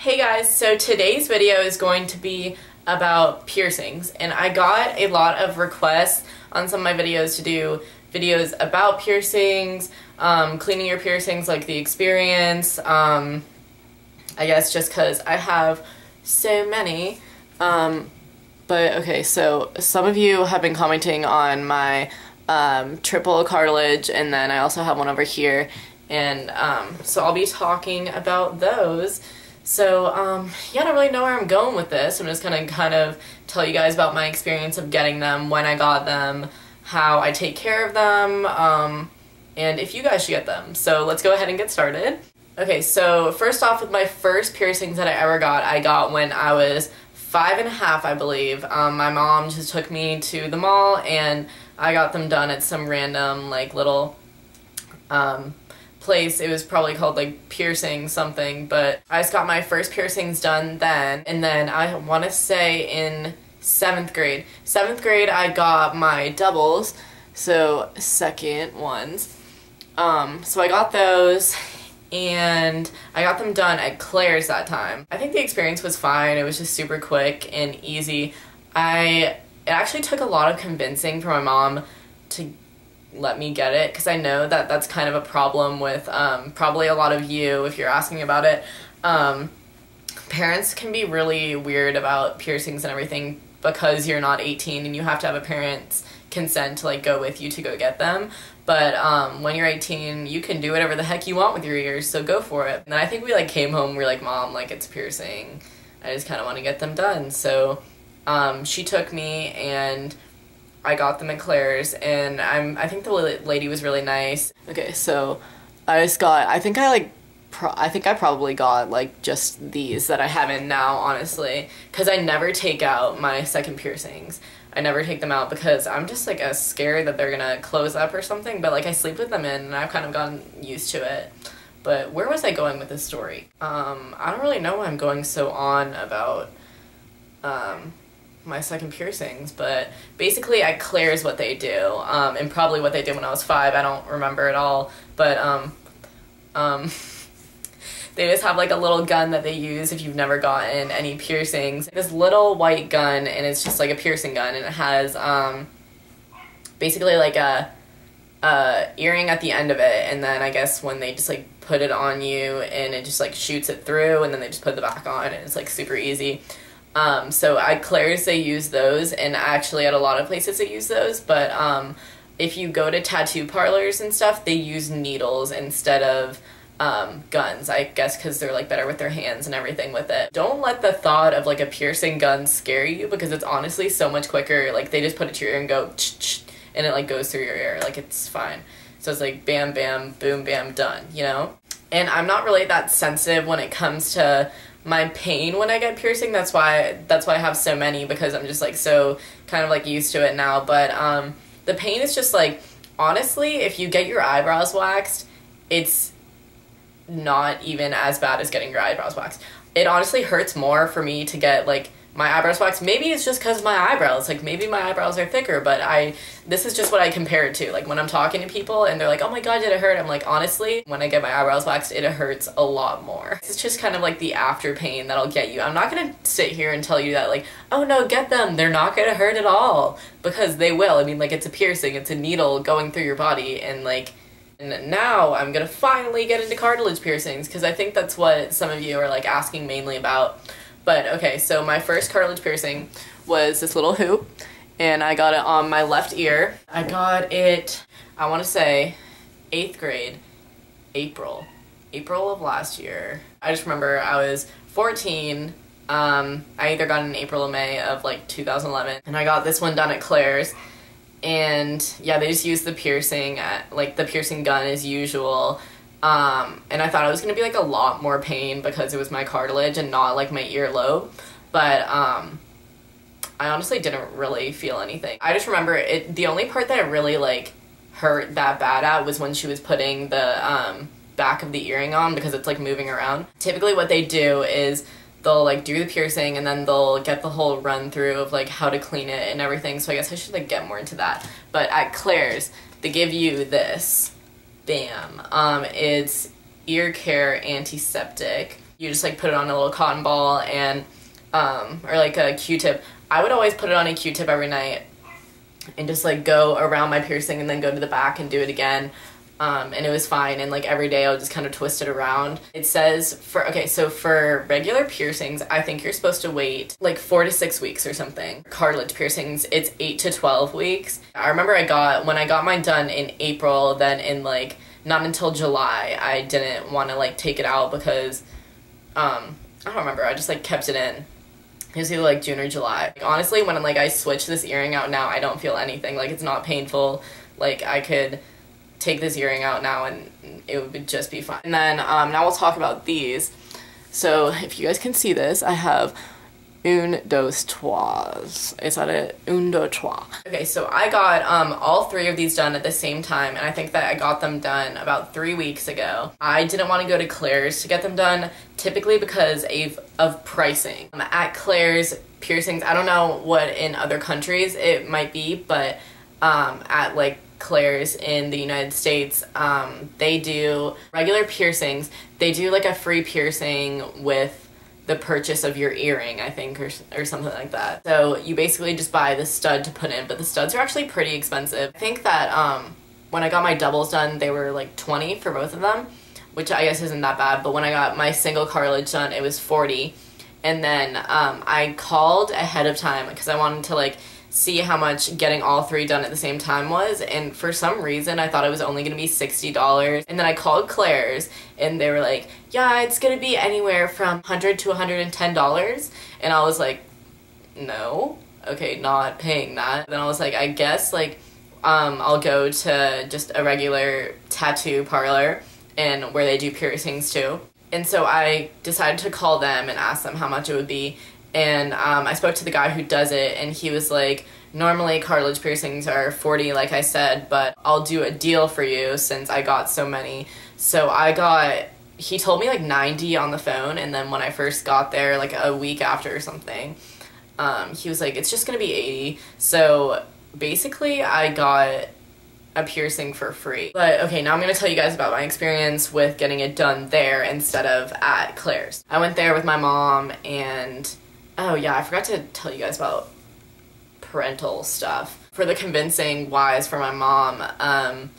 Hey guys, so today's video is going to be about piercings, and I got a lot of requests on some of my videos to do videos about piercings, cleaning your piercings, like the experience, I guess just because I have so many, but okay, so some of you have been commenting on my triple cartilage, and then I also have one over here, and so I'll be talking about those. So, yeah, I don't really know where I'm going with this. I'm just gonna kind of tell you guys about my experience of getting them, when I got them, how I take care of them, and if you guys should get them. So let's go ahead and get started. Okay, so first off, with my first piercings that I ever got, I got when I was 5.5, I believe. My mom just took me to the mall, and I got them done at some random, like, little, place. It was probably called like piercing something, but I just got my first piercings done then, and then I want to say in 7th grade I got my doubles, so second ones. So I got those, and I got them done at Claire's that time. I think the experience was fine. It was just super quick and easy. It actually took a lot of convincing for my mom to let me get it, because I know that that's kind of a problem with probably a lot of you if you're asking about it. Parents can be really weird about piercings and everything because you're not 18 and you have to have a parent's consent to like go with you to go get them. But when you're 18, you can do whatever the heck you want with your ears, so go for it. And then I think we like came home, we were like, Mom, like, it's piercing, I just kind of want to get them done. So she took me, and I got them at Claire's, and I think the lady was really nice. Okay, so I just got, I think I probably got like just these that I have in now, honestly, because I never take out my second piercings. I never take them out because I'm just like scared that they're gonna close up or something, but like I sleep with them in, and I've kind of gotten used to it. But where was I going with this story? I don't really know why I'm going so on about my second piercings, but basically at Claire's what they do, and probably what they did when I was 5, I don't remember at all, but they just have like a little gun that they use if you've never gotten any piercings. This little white gun, and it's just like a piercing gun, and it has basically like a earring at the end of it, and then I guess when they just like put it on you, and it just like shoots it through, and then they just put the back on, and it's like super easy. So at Claire's they use those, and actually at a lot of places they use those, but if you go to tattoo parlors and stuff, they use needles instead of guns, I guess because they're like better with their hands and everything with it. Don't let the thought of like a piercing gun scare you, because it's honestly so much quicker. Like they just put it to your ear and go ch-ch, and it like goes through your ear, like it's fine. So it's like bam bam boom bam done, you know? And I'm not really that sensitive when it comes to my pain when I get piercing. That's why I have so many, because I'm just like so kind of like used to it now. But the pain is just like, honestly, if you get your eyebrows waxed, it's not even as bad as getting your eyebrows waxed. It honestly hurts more for me to get like my eyebrows waxed. Maybe it's just because of my eyebrows, like maybe my eyebrows are thicker, but this is just what I compare it to. Like when I'm talking to people and they're like, oh my god, did it hurt? I'm like, honestly, when I get my eyebrows waxed, it hurts a lot more. It's just kind of like the after pain that'll get you. I'm not gonna sit here and tell you that like, oh no, get them, they're not gonna hurt at all, because they will. I mean, like, it's a piercing, it's a needle going through your body, and like, and now I'm gonna finally get into cartilage piercings, because I think that's what some of you are like asking mainly about. But okay, so my first cartilage piercing was this little hoop, and I got it on my left ear. I got it, I want to say 8th grade, April of last year. I just remember I was 14. I either got it in April or May of like 2011, and I got this one done at Claire's. And yeah, they just used the piercing, like the piercing gun as usual. And I thought it was going to be like a lot more pain because it was my cartilage and not like my earlobe. But I honestly didn't really feel anything. I just remember the only part that it really like hurt that bad at was when she was putting the back of the earring on, because it's like moving around. Typically what they do is they'll like do the piercing, and then they'll get the whole run through of like how to clean it and everything, so I guess I should like get more into that. But at Claire's they give you this, bam, it's ear care antiseptic, You just like put it on a little cotton ball and or like a Q-tip. I would always put it on a Q-tip every night and just like go around my piercing and then go to the back and do it again. And it was fine, and like every day I would just kind of twist it around. It says for regular piercings, I think you're supposed to wait like 4 to 6 weeks or something. Cartilage piercings, it's 8 to 12 weeks. I remember when I got mine done in April, then in like not until July, I didn't want to like take it out because I don't remember, I just like kept it in. It was either like June or July. Like, honestly, when like I switch this earring out now, I don't feel anything. Like, it's not painful. Like, I could take this earring out now and it would just be fine. And then now we'll talk about these. So if you guys can see this, I have une, deux, trois. Is that it? Un, deux, trois. Okay, so I got all 3 of these done at the same time, and I think that I got them done about 3 weeks ago. I didn't want to go to Claire's to get them done, typically because of pricing. At Claire's Piercings, I don't know what in other countries it might be, but at like Claire's in the United States, they do regular piercings. They do like a free piercing with the purchase of your earring, I think, or something like that. So you basically just buy the stud to put in, but the studs are actually pretty expensive. I think that when I got my doubles done, they were like 20 for both of them, which I guess isn't that bad, but when I got my single cartilage done, it was 40. And then I called ahead of time because I wanted to like see how much getting all 3 done at the same time was, and for some reason I thought it was only gonna be $60. And then I called Claire's and they were like, yeah, it's gonna be anywhere from $100 to $110. And I was like, no, okay, not paying that. Then I was like, I guess like I'll go to just a regular tattoo parlor and where they do piercings too. And so I decided to call them and ask them how much it would be. And I spoke to the guy who does it, and he was like, normally cartilage piercings are 40, like I said, but I'll do a deal for you since I got so many. So he told me like 90 on the phone, and then when I first got there, like a week after or something, he was like, it's just gonna be 80. So basically I got a piercing for free. But okay, now I'm gonna tell you guys about my experience with getting it done there instead of at Claire's. I went there with my mom, and oh yeah, I forgot to tell you guys about parental stuff. For the convincing wise for my mom,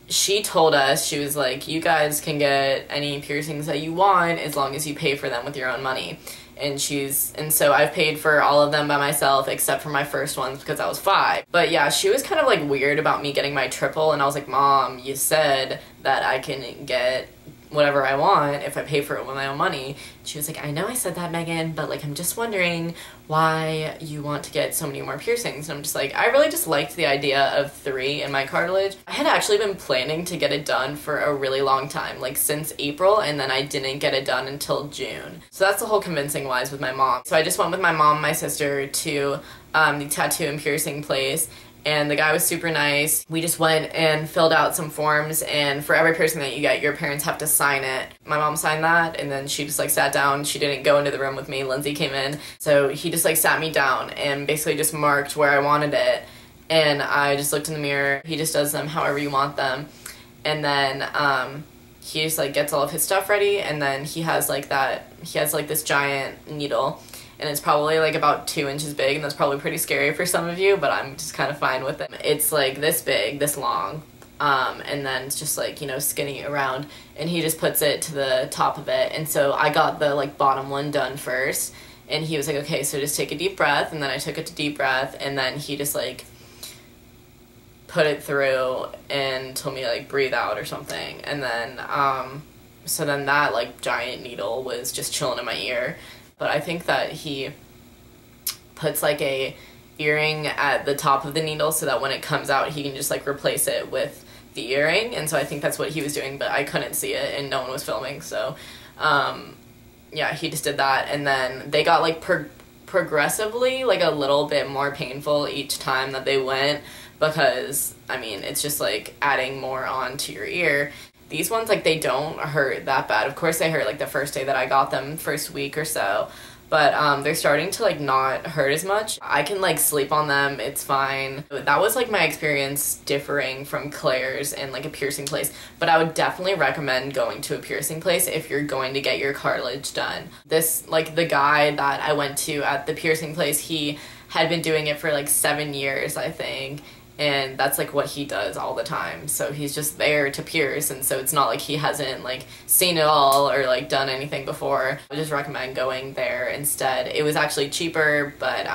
she told us, she was like, you guys can get any piercings that you want as long as you pay for them with your own money. And so I've paid for all of them by myself except for my first ones because I was 5. But yeah, she was kind of like weird about me getting my triple, and I was like, Mom, you said that I can get whatever I want if I pay for it with my own money. She was like, I know I said that, Megan, but like I'm just wondering why you want to get so many more piercings. And I'm just like, I really just liked the idea of 3 in my cartilage. I had actually been planning to get it done for a really long time, like since April, and then I didn't get it done until June. So that's the whole convincing wise with my mom. So I just went with my mom and my sister to the tattoo and piercing place, and the guy was super nice. We just went and filled out some forms, and for every piercing that you get, your parents have to sign it. My mom signed that, and then she just like sat down. She didn't go into the room with me. Lindsay came in. So he just like sat me down and basically just marked where I wanted it. And I just looked in the mirror. He just does them however you want them. And then he just like gets all of his stuff ready, and then he has like this giant needle. And it's probably like about 2 inches big, and that's probably pretty scary for some of you, but I'm just kind of fine with it. It's like this big, this long, and then it's just like, you know, skinny around, and he just puts it to the top of it. And so I got the like bottom one done first, and he was like, okay, so just take a deep breath. And then I took a deep breath, and then he just like put it through and told me to like breathe out or something. And then so then that like giant needle was just chilling in my ear. But I think that he puts like a earring at the top of the needle so that when it comes out, he can just like replace it with the earring. And so I think that's what he was doing, but I couldn't see it and no one was filming. So yeah, he just did that. And then they got like progressively like a little bit more painful each time that they went, because I mean, it's just like adding more onto your ear. These ones, like, they don't hurt that bad. Of course they hurt like the first day that I got them, first week or so, but they're starting to like not hurt as much. I can like sleep on them, it's fine. That was like my experience differing from Claire's and like a piercing place, but I would definitely recommend going to a piercing place if you're going to get your cartilage done. This, like the guy that I went to at the piercing place, he had been doing it for like 7 years, I think. And that's like what he does all the time. So he's just there to pierce, and so it's not like he hasn't like seen it all or like done anything before. I would just recommend going there instead. It was actually cheaper, but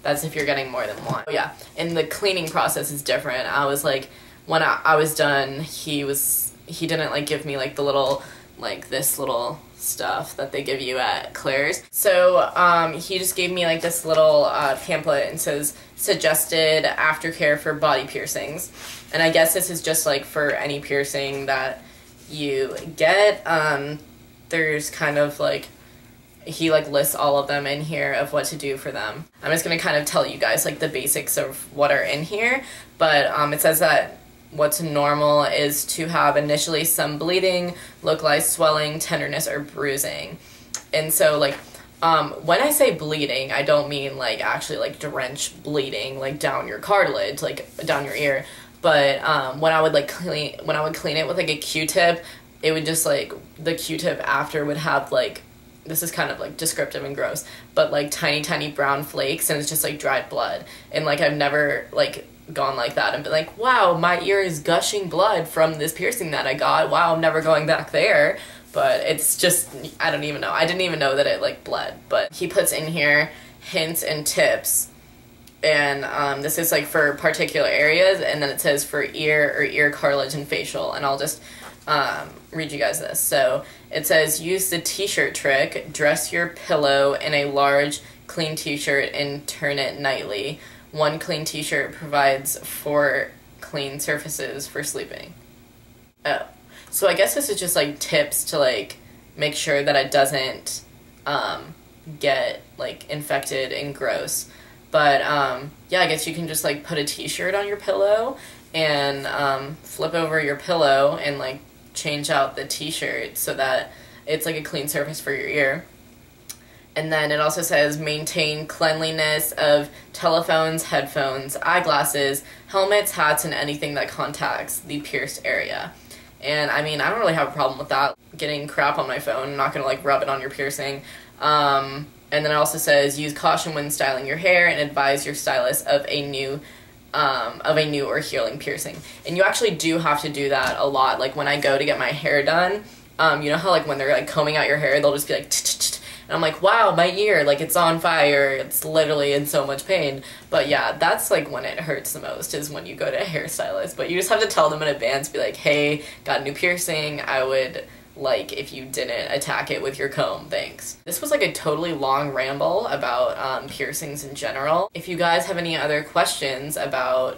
that's if you're getting more than one. Yeah, and the cleaning process is different. I was like, when I was done, he didn't like give me like the little, like this little stuff that they give you at Claire's. So he just gave me like this little pamphlet and says suggested aftercare for body piercings, and I guess this is just like for any piercing that you get. There's kind of like, he like lists all of them in here of what to do for them. I'm just gonna kind of tell you guys like the basics of what are in here, but it says that what's normal is to have initially some bleeding, localized swelling, tenderness, or bruising. And so like when I say bleeding, I don't mean like actually like drenched bleeding like down your cartilage, like down your ear, but when I would clean it with like a Q-tip, it would just like, the Q-tip after would have like, this is kind of like descriptive and gross, but like tiny brown flakes, and it's just like dried blood. And like I've never like gone like that and been like, wow, my ear is gushing blood from this piercing that I got, wow, I'm never going back there. But it's just, I don't even know. I didn't even know that it like bled. But he puts in here hints and tips, and this is like for particular areas, and then it says for ear or ear cartilage and facial, and I'll just read you guys this. So it says, use the t-shirt trick, dress your pillow in a large clean t-shirt and turn it nightly. One clean t-shirt provides 4 clean surfaces for sleeping. Oh. So I guess this is just like tips to like make sure that it doesn't get like infected and gross. But yeah, I guess you can just like put a t-shirt on your pillow and flip over your pillow and like change out the t-shirt so that it's like a clean surface for your ear. And then it also says maintain cleanliness of telephones, headphones, eyeglasses, helmets, hats, and anything that contacts the pierced area. And I mean, I don't really have a problem with that. Getting crap on my phone, I'm not gonna like rub it on your piercing. And then it also says use caution when styling your hair and advise your stylist of a new or healing piercing. And you actually do have to do that a lot. Like when I go to get my hair done, you know how like when they're like combing out your hair, they'll just be like and I'm like, wow, my ear, like it's on fire, it's literally in so much pain. But yeah, that's like when it hurts the most, is when you go to a hairstylist. But you just have to tell them in advance, be like, hey, got a new piercing, I would like if you didn't attack it with your comb, thanks. This was like a totally long ramble about piercings in general. If you guys have any other questions about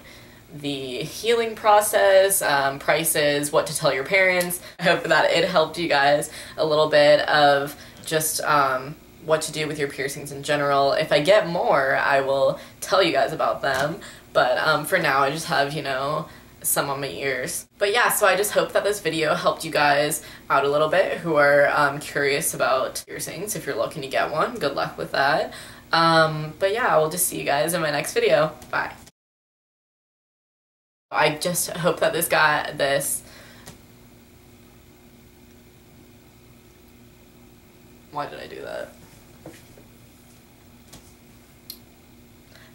the healing process, prices, what to tell your parents, I hope that it helped you guys a little bit of just what to do with your piercings in general. If I get more, I will tell you guys about them, but for now I just have, you know, some on my ears. But yeah, so I just hope that this video helped you guys out a little bit who are curious about piercings. If you're looking to get one, good luck with that. But yeah, I will just see you guys in my next video. Bye. I just hope that why did I do that?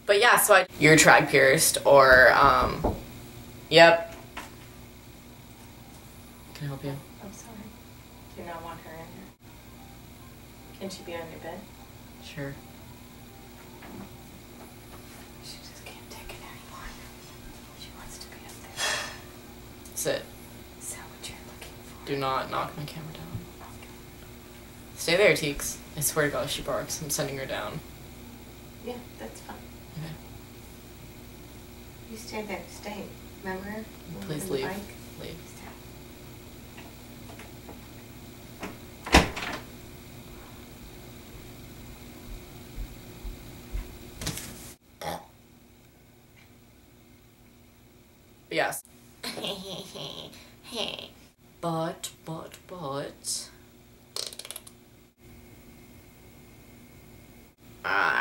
But yeah, so you're trag pierced or, yep. Can I help you? I'm sorry. Do you not want her in here? Can she be on your bed? Sure. She just can't take it anymore. She wants to be up there. Sit. Is that what you're looking for? Do not knock my camera down. Stay there, Teeks. I swear to God, she barks. I'm sending her down. Yeah, that's fine. Okay. You stay there. Stay. Remember? Please leave. Leave. Yes. but Ah.